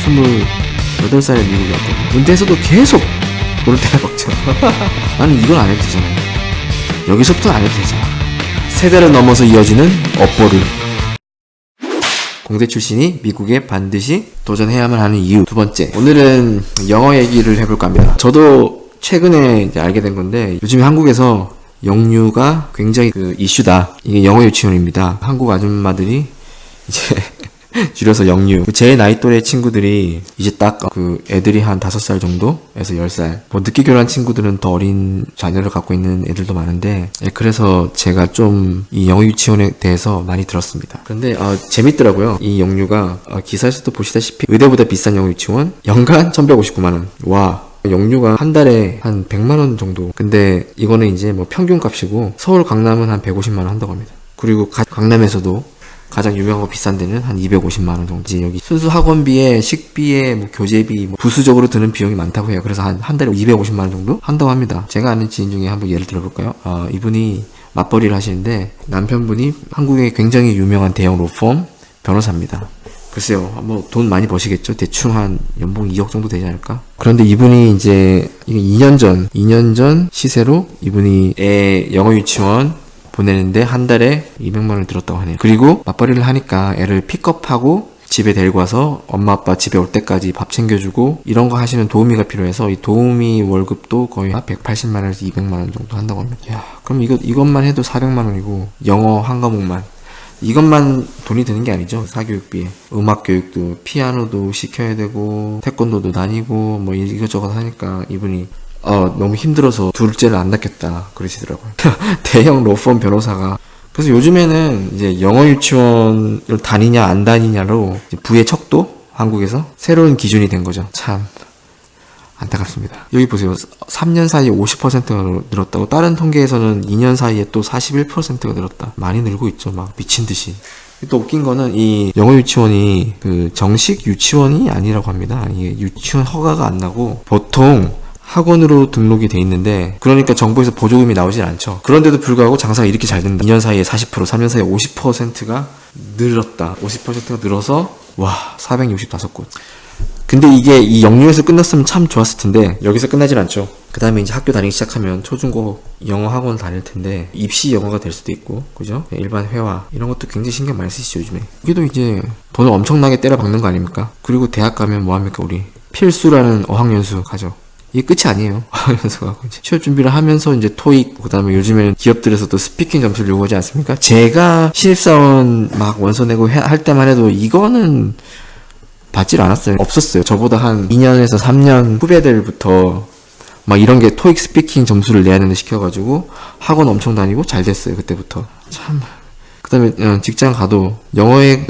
28살의 미국이었거든요. 은퇴해서도 계속 돈을 때려박죠. 나는 이건 안 해도 되잖아요. 여기서부터 안 해도 되잖아. 세대를 넘어서 이어지는 업보를. 공대 출신이 미국에 반드시 도전해야만 하는 이유. 두 번째, 오늘은 영어 얘기를 해볼까 합니다. 저도 최근에 이제 알게 된 건데, 요즘에 한국에서 영유가 굉장히 이슈다. 이게 영어 유치원입니다. 한국 아줌마들이 이제 줄여서 영유. 제 나이 또래 친구들이 이제 딱 애들이 한 5살 정도에서 10살. 뭐 늦게 결혼한 친구들은 더 어린 자녀를 갖고 있는 애들도 많은데, 그래서 제가 좀 이 영어 유치원에 대해서 많이 들었습니다. 그런데 재밌더라고요. 이 영유가 기사에서도 보시다시피 의대보다 비싼 영어 유치원 연간 1,159만원. 와. 영유가 한 달에 한 100만원 정도. 근데 이거는 이제 뭐 평균 값이고, 서울 강남은 한 150만원 한다고 합니다. 그리고 강남에서도 가장 유명하고 비싼 데는 한 250만원 정도. 이제 여기 순수 학원비에 식비에 뭐 교재비 뭐 부수적으로 드는 비용이 많다고 해요. 그래서 한 달에 250만원 정도 한다고 합니다. 제가 아는 지인 중에 한번 예를 들어볼까요? 이분이 맞벌이를 하시는데 남편분이 한국에 굉장히 유명한 대형 로펌 변호사입니다. 글쎄요, 뭐 돈 많이 버시겠죠? 대충 한 연봉 2억 정도 되지 않을까? 그런데 이분이 이제 2년 전 시세로 이분이 애 영어 유치원 보내는데 한 달에 200만원을 들었다고 하네요. 그리고 맞벌이를 하니까 애를 픽업하고 집에 데리고 와서 엄마 아빠 집에 올 때까지 밥 챙겨주고 이런 거 하시는 도우미가 필요해서 이 도우미 월급도 거의 180만원에서 200만원 정도 한다고 합니다. 야, 그럼 이것만 해도 400만원이고 영어 한 과목만 이것만 돈이 드는 게 아니죠. 사교육비에 음악 교육도 피아노도 시켜야 되고 태권도도 다니고 뭐 이것저것 하니까 이분이 너무 힘들어서 둘째를 안 낳겠다 그러시더라고요. 대형 로펌 변호사가. 그래서 요즘에는 이제 영어 유치원을 다니냐 안 다니냐로 부의 척도 한국에서 새로운 기준이 된 거죠. 참 안타깝습니다. 여기 보세요. 3년 사이에 50%가 늘었다고. 다른 통계에서는 2년 사이에 또 41%가 늘었다. 많이 늘고 있죠. 막 미친 듯이. 또 웃긴 거는 이 영어 유치원이 정식 유치원이 아니라고 합니다. 이게 유치원 허가가 안 나고 보통 학원으로 등록이 돼 있는데, 그러니까 정부에서 보조금이 나오질 않죠. 그런데도 불구하고 장사가 이렇게 잘 된다. 2년 사이에 40%, 3년 사이에 50%가 늘었다. 50%가 늘어서 와 465곳. 근데 이게 이 영유에서 끝났으면 참 좋았을 텐데 여기서 끝나질 않죠. 그 다음에 이제 학교 다니기 시작하면 초중고 영어 학원 다닐 텐데 입시 영어가 될 수도 있고, 그죠? 일반 회화 이런 것도 굉장히 신경 많이 쓰시죠 요즘에. 이게도 이제 돈을 엄청나게 때려 박는 거 아닙니까? 그리고 대학 가면 뭐합니까? 우리 필수라는 어학연수 가죠. 이게 끝이 아니에요. 어학연수가 취업 준비를 하면서 이제 토익, 그 다음에 요즘에는 기업들에서도 스피킹 점수를 요구하지 않습니까? 제가 신입사원 막 원서 내고 할 때만 해도 이거는 받질 않았어요. 없었어요. 저보다 한 2년에서 3년 후배들부터 막 이런 게 토익 스피킹 점수를 내야 되는데 시켜가지고 학원 엄청 다니고 잘 됐어요. 그때부터. 참. 그 다음에 직장 가도 영어의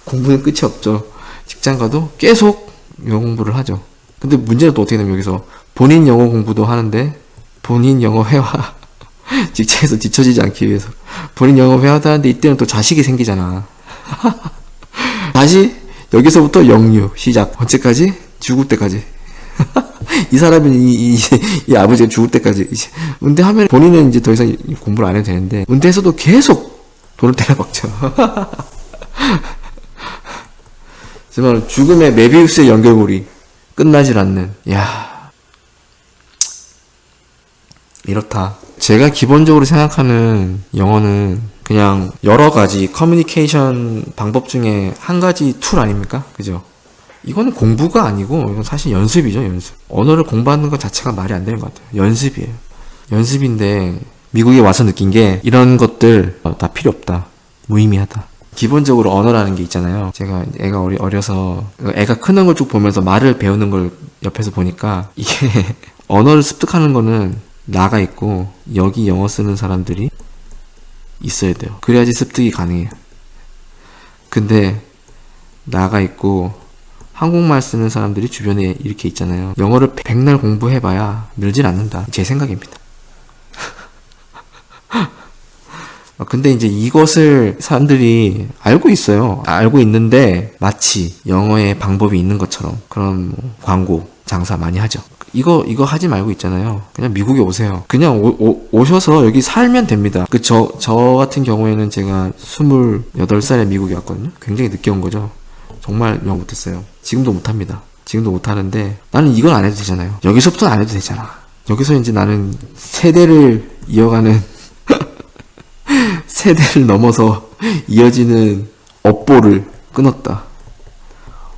공부는 끝이 없죠. 직장 가도 계속 영어 공부를 하죠. 근데 문제는 또 어떻게 되면 여기서 본인 영어 공부도 하는데 본인 영어 회화 직장에서 뒤처지지 않기 위해서 본인 영어 회화도 하는데 이때는 또 자식이 생기잖아. 다시 여기서부터 영유 시작. 언제까지? 죽을 때까지. 이 사람은 이 아버지가 죽을 때까지 이제 은퇴하면 본인은 이제 더 이상 공부를 안 해도 되는데 은퇴해서도 계속 돈을 때려박죠. 정말 죽음의 메비우스의 연결고리 끝나질 않는. 야, 이렇다. 제가 기본적으로 생각하는 영어는 그냥 여러 가지 커뮤니케이션 방법 중에 한 가지 툴 아닙니까? 그죠? 이거는 공부가 아니고 이건 사실 연습이죠. 연습. 언어를 공부하는 것 자체가 말이 안 되는 것 같아요. 연습이에요. 연습인데 미국에 와서 느낀 게 이런 것들 다 필요 없다. 무의미하다. 기본적으로 언어라는 게 있잖아요. 제가 애가 어려서 애가 크는 걸 쭉 보면서 말을 배우는 걸 옆에서 보니까 이게 언어를 습득하는 거는 나가 있고 여기 영어 쓰는 사람들이 있어야 돼요. 그래야지 습득이 가능해요. 근데 나가 있고 한국말 쓰는 사람들이 주변에 이렇게 있잖아요. 영어를 백날 공부해봐야 늘진 않는다. 제 생각입니다. 근데 이제 이것을 사람들이 알고 있어요. 알고 있는데 마치 영어의 방법이 있는 것처럼 그런 뭐 광고, 장사 많이 하죠. 이거 하지 말고 있잖아요. 그냥 미국에 오세요. 그냥 오셔서 여기 살면 됩니다. 저 같은 경우에는 제가 28살에 미국에 왔거든요. 굉장히 늦게 온 거죠. 정말 영어 못했어요. 지금도 못합니다. 지금도 못하는데 나는 이건 안 해도 되잖아요. 여기서부터는 안 해도 되잖아. 여기서 이제 나는 세대를 이어가는 세대를 넘어서 이어지는 업보를 끊었다.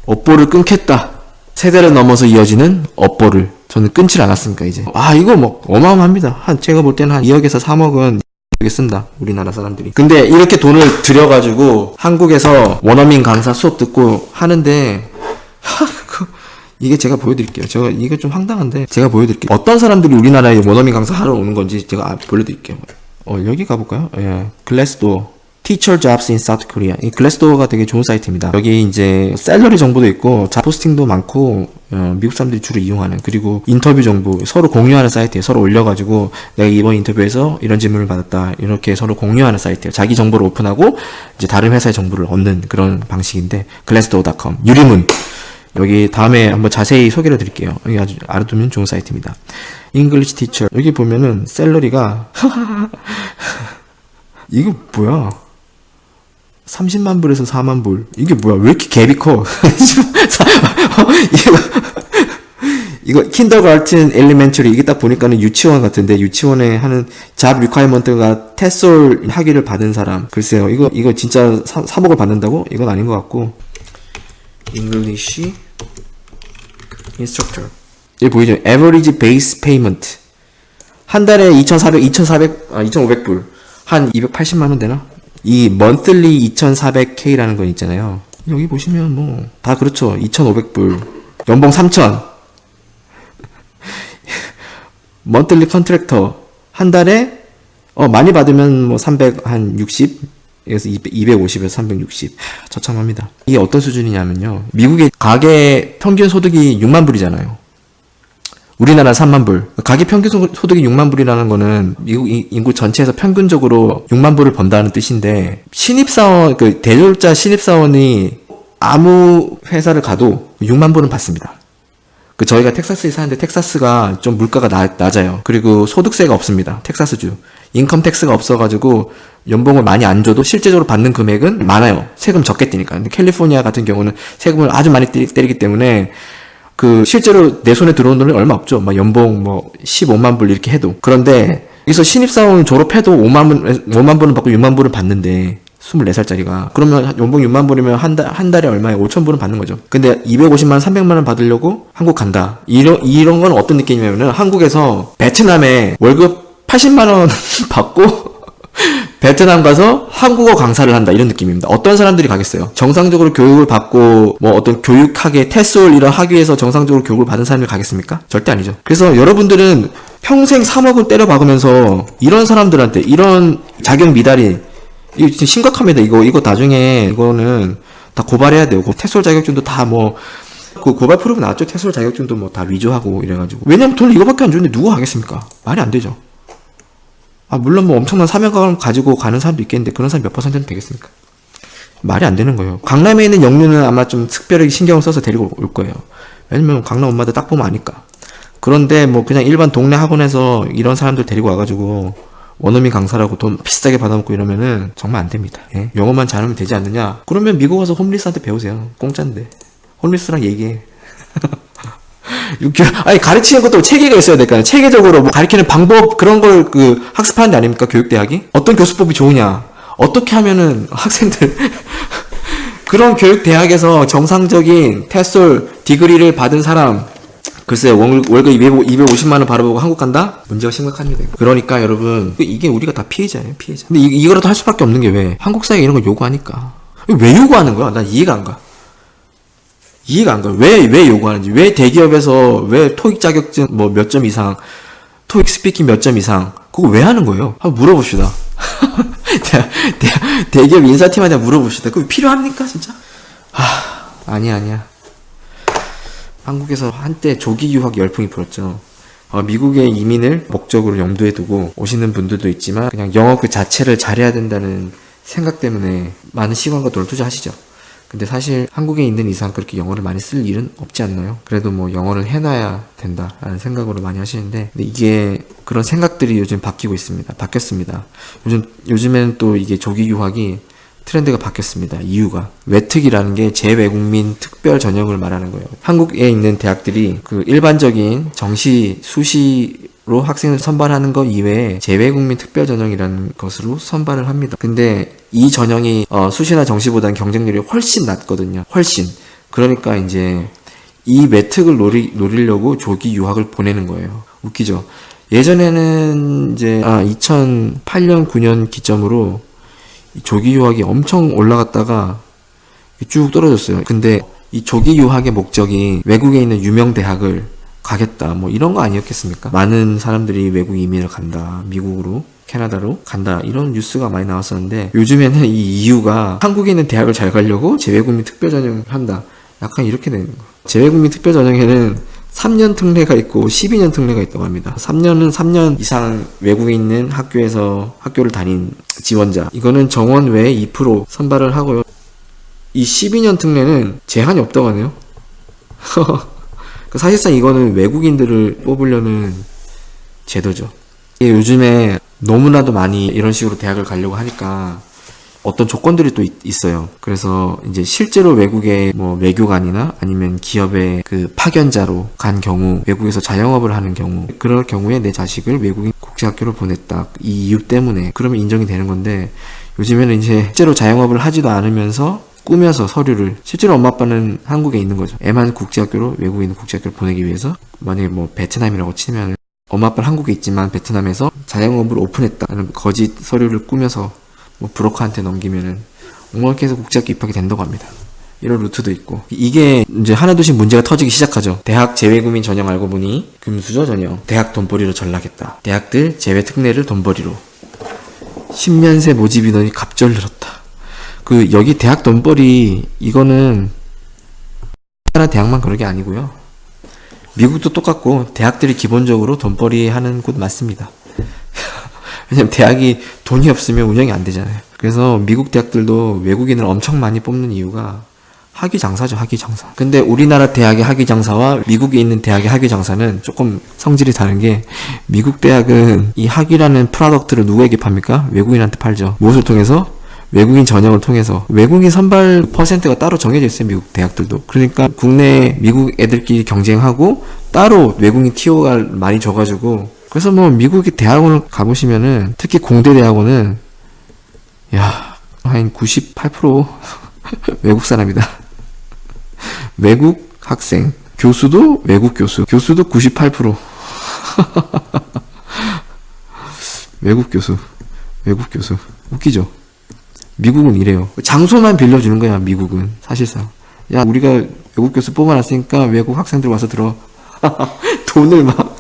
업보를 끊겠다. 세대를 넘어서 이어지는 업보를 저는 끊질 않았으니까 이제. 이거 뭐 어마어마합니다. 제가 볼 때는 한 2억에서 3억은 쓴다. 우리나라 사람들이. 근데 이렇게 돈을 들여가지고 한국에서 원어민 강사 수업 듣고 하는데 이게 제가 보여드릴게요. 제가 이게 좀 황당한데 제가 보여드릴게요. 어떤 사람들이 우리나라에 원어민 강사 하러 오는 건지 제가 보여드릴게요. 여기 가볼까요? 예, 글래스도어 Teacher Jobs in South Korea. 이 글래스도어가 되게 좋은 사이트입니다. 여기 이제 샐러리 정보도 있고 잡 포스팅도 많고 미국 사람들이 주로 이용하는, 그리고 인터뷰 정보 서로 공유하는 사이트예요. 서로 올려가지고 내가 이번 인터뷰에서 이런 질문을 받았다 이렇게 서로 공유하는 사이트예요. 자기 정보를 오픈하고 이제 다른 회사의 정보를 얻는 그런 방식인데 glassdoor.com 유리문. 여기 다음에 한번 자세히 소개를 드릴게요. 여기 아주 알아두면 좋은 사이트입니다. English Teacher. 여기 보면은 샐러리가 이거 뭐야? 30만 불에서 4만 불. 이게 뭐야? 왜 이렇게 갭이 커? 이거 kindergarten, elementary. 이게 딱 보니까는 유치원 같은데, 유치원에 하는 잡 리콰이먼트가 테솔 학위를 받은 사람. 글쎄요. 이거 진짜 3억을 받는다고? 이건 아닌 것 같고. English instructor. 여기 보이죠? average base payment. 한 달에 2,500불. 한 280만원 되나? 이 monthly 2,400K라는 건 있잖아요. 여기 보시면 뭐 다 그렇죠. 2,500불. 연봉 3,000. monthly contractor. 한 달에 많이 받으면 뭐 300, 한 60? 그래서 250에서 360. 처참합니다. 이게 어떤 수준이냐면요. 미국의 가계 평균 소득이 6만 불이잖아요. 우리나라 3만 불. 가계 평균 소득이 6만 불이라는 거는 미국 인구 전체에서 평균적으로 6만 불을 번다는 뜻인데, 신입사원, 대졸자 신입사원이 아무 회사를 가도 6만 불은 받습니다. 저희가 텍사스에 사는데 텍사스가 좀 물가가 낮아요. 그리고 소득세가 없습니다. 텍사스주. 인컴 텍스가 없어가지고 연봉을 많이 안 줘도 실제적으로 받는 금액은 많아요. 세금 적게 떼니까. 근데 캘리포니아 같은 경우는 세금을 아주 많이 때리기 때문에 실제로 내 손에 들어온 돈이 얼마 없죠. 막 연봉 15만 불 이렇게 해도. 그런데 여기서 신입사원 졸업해도 5만 불은 받고 6만 불은 받는데, 24살짜리가. 그러면 연봉 6만 불이면 한 달에 얼마에 5천 불은 받는 거죠. 근데 250만 원, 300만 원 받으려고 한국 간다. 이런 건 어떤 느낌이냐면은, 한국에서 베트남에 월급 80만 원 받고 베트남 가서 한국어 강사를 한다, 이런 느낌입니다. 어떤 사람들이 가겠어요? 정상적으로 교육을 받고 어떤 교육학의 테솔 이런 학위에서 정상적으로 교육을 받은 사람들이 가겠습니까? 절대 아니죠. 그래서 여러분들은 평생 3억을 때려 박으면서 이런 사람들한테 이런 자격 미달이, 이거 진짜 심각합니다. 이거 나중에 이거는 다 고발해야 돼요. 테솔 자격증도 다 고발 프로그램 나왔죠. 테솔 자격증도 다 위조하고 이래가지고. 왜냐면 돈을 이거밖에 안 주는데 누가 가겠습니까? 말이 안 되죠. 물론 엄청난 사명감을 가지고 가는 사람도 있겠는데, 그런 사람 몇 퍼센트는 되겠습니까? 말이 안 되는 거예요. 강남에 있는 영유는 아마 좀 특별하게 신경을 써서 데리고 올 거예요. 왜냐면 강남 엄마들 딱 보면 아니까. 그런데 그냥 일반 동네 학원에서 이런 사람들 데리고 와가지고 원어민 강사라고 돈 비싸게 받아먹고 이러면은 정말 안 됩니다. 예? 영어만 잘하면 되지 않느냐? 그러면 미국 와서 홈리스한테 배우세요. 공짜인데. 홈리스랑 얘기해. 아니, 가르치는 것도 체계가 있어야 될까요? 체계적으로 가르치는 방법, 그런 걸 학습하는 데 아닙니까? 교육대학이? 어떤 교수법이 좋으냐? 어떻게 하면은 학생들, 그런 교육대학에서 정상적인 테솔 디그리를 받은 사람, 글쎄요, 월급 250만원 벌어보고 한국 간다? 문제가 심각합니다. 그러니까 여러분, 이게 우리가 다 피해자예요, 피해자. 근데 이거라도 할 수밖에 없는 게 왜? 한국 사회가 이런 거 요구하니까. 왜 요구하는 거야? 난 이해가 안 가. 왜 요구하는지. 왜 대기업에서 왜 토익 자격증 몇 점 이상, 토익 스피킹 몇 점 이상, 그거 왜 하는 거예요? 한번 물어봅시다. 대기업 인사팀한테 물어봅시다. 그거 필요합니까, 진짜? 아니야. 한국에서 한때 조기 유학 열풍이 불었죠. 미국의 이민을 목적으로 염두에 두고 오시는 분들도 있지만, 그냥 영어 그 자체를 잘해야 된다는 생각 때문에 많은 시간과 돈을 투자하시죠. 근데 사실 한국에 있는 이상 그렇게 영어를 많이 쓸 일은 없지 않나요? 그래도 영어를 해놔야 된다라는 생각으로 많이 하시는데, 근데 이게 그런 생각들이 요즘 바뀌었습니다. 요즘엔 또 이게 조기 유학이 트렌드가 바뀌었습니다. 이유가 외특이라는 게 재외국민 특별 전형을 말하는 거예요. 한국에 있는 대학들이 그 일반적인 정시, 수시로 학생을 선발하는 것 이외에 재외국민 특별 전형이라는 것으로 선발을 합니다. 근데 이 전형이 수시나 정시보다는 경쟁률이 훨씬 낮거든요. 훨씬. 그러니까 이제 이 외특을 노리려고 조기 유학을 보내는 거예요. 웃기죠? 예전에는 이제 2008년 9년 기점으로 조기 유학이 엄청 올라갔다가 쭉 떨어졌어요. 근데 이 조기 유학의 목적이 외국에 있는 유명 대학을 가겠다 뭐 이런 거 아니었겠습니까? 많은 사람들이 외국 이민을 간다, 미국으로, 캐나다로 간다 이런 뉴스가 많이 나왔었는데 요즘에는 이 이유가 한국에 있는 대학을 잘 가려고 재외국민 특별전형을 한다, 약간 이렇게 되는 거예요. 재외국민 특별전형에는 3년 특례가 있고 12년 특례가 있다고 합니다. 3년은 3년 이상 외국에 있는 학교에서 학교를 다닌 지원자, 이거는 정원 외에 2% 선발을 하고요. 이 12년 특례는 제한이 없다고 하네요. 사실상 이거는 외국인들을 뽑으려는 제도죠. 요즘에 너무나도 많이 이런 식으로 대학을 가려고 하니까 어떤 조건들이 또 있어요. 그래서 이제 실제로 외국에 뭐 외교관이나 아니면 기업의 그 파견자로 간 경우, 외국에서 자영업을 하는 경우, 그럴 경우에 내 자식을 외국인 국제학교로 보냈다, 이 이유 때문에 그러면 인정이 되는 건데, 요즘에는 이제 실제로 자영업을 하지도 않으면서 꾸며서 서류를, 실제로 엄마 아빠는 한국에 있는 거죠. 애만 국제학교로, 외국에 있는 국제학교를 보내기 위해서, 만약에 뭐 베트남이라고 치면 엄마 아빠는 한국에 있지만 베트남에서 자영업을 오픈했다는 거짓 서류를 꾸며서 뭐 브로커한테 넘기면은 옹호학교에서 국제학교 입학이 된다고 합니다. 이런 루트도 있고, 이게 이제 하나둘씩 문제가 터지기 시작하죠. 대학 재외국민 전형 알고 보니 금수저 전형, 대학 돈벌이로 전락했다, 대학들 재외 특례를 돈벌이로, 10년새 모집 인원이 갑절 늘었다. 그 여기 대학 돈벌이, 이거는 하나 대학만 그런 게 아니고요. 미국도 똑같고 대학들이 기본적으로 돈벌이 하는 곳 맞습니다. 왜냐면 대학이 돈이 없으면 운영이 안 되잖아요. 그래서 미국 대학들도 외국인을 엄청 많이 뽑는 이유가 학위장사죠, 학위장사. 근데 우리나라 대학의 학위장사와 미국에 있는 대학의 학위장사는 조금 성질이 다른 게, 미국 대학은 이 학위라는 프로덕트를 누구에게 팝니까? 외국인한테 팔죠. 무엇을 통해서? 외국인 전형을 통해서. 외국인 선발 퍼센트가 따로 정해져 있어요, 미국 대학들도. 그러니까 국내 미국 애들끼리 경쟁하고 따로 외국인 티오가 많이 줘가지고, 그래서 뭐 미국의 대학원을 가보시면은, 특히 공대 대학원은 한 98% 외국 사람이다. 외국 학생, 교수도 외국 교수도 98%. 외국 교수. 웃기죠? 미국은 이래요. 장소만 빌려주는 거야, 미국은. 사실상. 야, 우리가 외국 교수 뽑아놨으니까 외국 학생들 와서 들어. 돈을 막.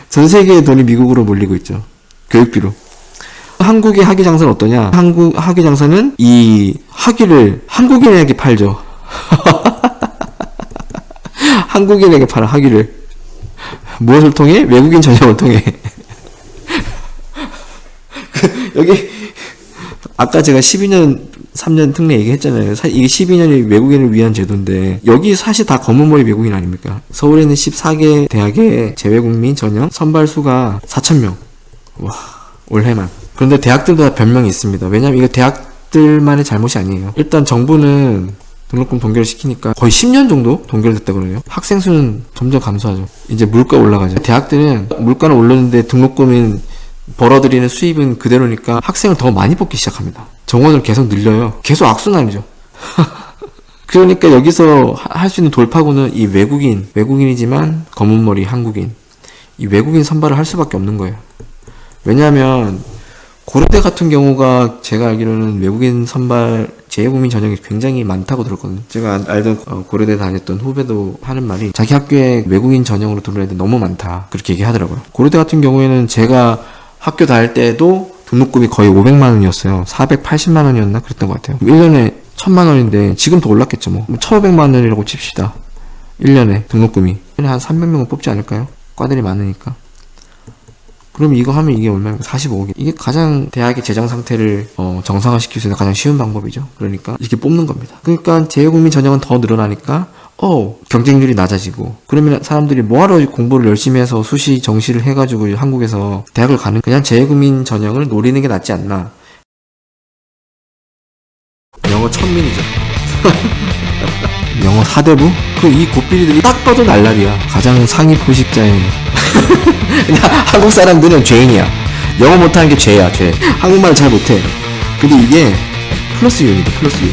전 세계의 돈이 미국으로 몰리고 있죠. 교육비로. 한국의 학위장사는 어떠냐? 한국 학위장사는 이 학위를 한국인에게 팔죠. 한국인에게 팔아, 학위를. 무엇을 통해? 외국인 전형을 통해. 여기 아까 제가 12년 3년 특례 얘기했잖아요. 이게 12년이 외국인을 위한 제도인데, 여기 사실 다 검은머리 외국인 아닙니까? 서울에 있는 14개 대학의 재외국민 전형 선발수가 4,000명. 와, 올해만. 그런데 대학들도 다 변명이 있습니다. 왜냐면 이거 대학들만의 잘못이 아니에요. 일단 정부는 등록금 동결을 시키니까 거의 10년 정도 동결됐다 그러네요. 학생 수는 점점 감소하죠. 이제 물가 올라가죠. 대학들은 물가는 오르는데 등록금은 벌어들이는 수입은 그대로니까 학생을 더 많이 뽑기 시작합니다. 정원을 계속 늘려요. 계속 악순환이죠. 그러니까 여기서 할 수 있는 돌파구는 이 외국인이지만 검은머리 한국인, 이 외국인 선발을 할 수밖에 없는 거예요. 왜냐하면 고려대 같은 경우가 제가 알기로는 외국인 선발 재외국민 전형이 굉장히 많다고 들었거든요. 제가 알던 고려대 다녔던 후배도 하는 말이, 자기 학교에 외국인 전형으로 들어온 애들 너무 많다, 그렇게 얘기하더라고요. 고려대 같은 경우에는 제가 학교 다닐 때도 등록금이 거의 500만 원이었어요. 480만 원이었나? 그랬던 것 같아요. 1년에 1000만 원인데 지금 더 올랐겠죠. 뭐 1500만 원이라고 칩시다. 1년에 등록금이. 한 300명은 뽑지 않을까요? 과들이 많으니까. 그럼 이거 하면 이게 얼마입니까? 45개. 이게 가장 대학의 재정 상태를 정상화시킬 수 있는 가장 쉬운 방법이죠. 그러니까 이렇게 뽑는 겁니다. 그러니까 재외국민 전형은 더 늘어나니까 경쟁률이 낮아지고, 그러면 사람들이 뭐하러 공부를 열심히 해서 수시 정시를 해가지고 한국에서 대학을 가는, 그냥 재외국민 전형을 노리는 게 낫지 않나. 영어 천민이죠. 영어 4대부? 그 이 고삐리들이 딱 봐도 날라리야. 가장 상위 포식자의 그냥 한국 사람들은 죄인이야. 영어 못하는 게 죄야, 죄. 한국말 잘 못해. 근데 이게 플러스 유입니다, 플러스 유.